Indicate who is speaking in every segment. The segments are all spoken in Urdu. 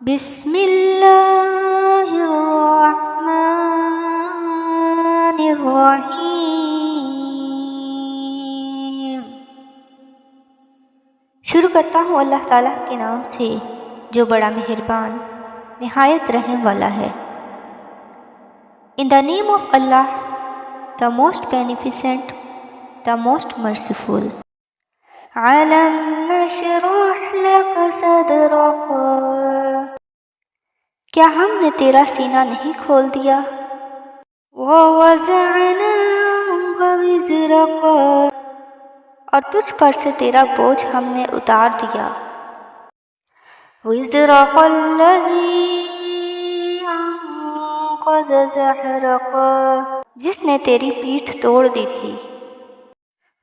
Speaker 1: بسم اللہ الرحمن الرحیم۔ شروع کرتا ہوں اللہ تعالیٰ کے نام سے جو بڑا مہربان نہایت رحم والا ہے۔ In the name of Allah, the most beneficent, the most merciful۔ عَلَمْ نَشْرَحْ لَكَ صَدْرَكَ، کیا ہم نے تیرا سینہ نہیں کھول دیا؟ وَوَضَعْنَا عَنْكَ وِزْرَكَ، اور تجھ پر سے تیرا بوجھ ہم نے اتار دیا۔ وِزْرَكَ الَّذِي أَنقَضَ ظَهْرَكَ، جس نے تیری پیٹھ توڑ دی تھی۔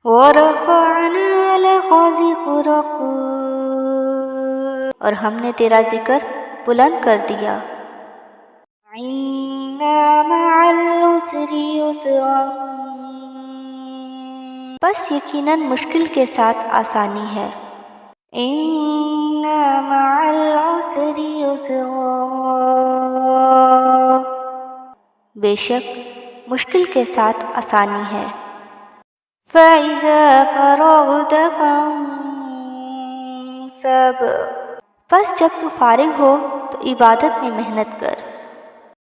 Speaker 1: وَرَفَعْنَا لَكَ ذِكْرَكَ، اور ہم نے تیرا ذکر بلند کر دیا۔ إِنَّ مَعَ الْعُسْرِ يُسْرًا، بس یقیناً مشکل کے ساتھ آسانی ہے۔ إِنَّ مَعَ الْعُسْرِ يُسْرًا، بے شک مشکل کے ساتھ آسانی ہے۔ فَإِذَا فَرَغْتَ فَانصَبْ، پس جب تو فارغ ہو تو عبادت میں محنت کر۔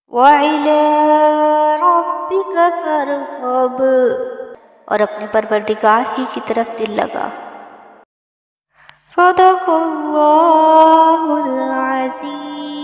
Speaker 1: وَإِلَىٰ رَبِّكَ فَارْغَب، اور اپنے پروردگار ہی کی طرف دل لگا۔ صدق اللہ العظیم۔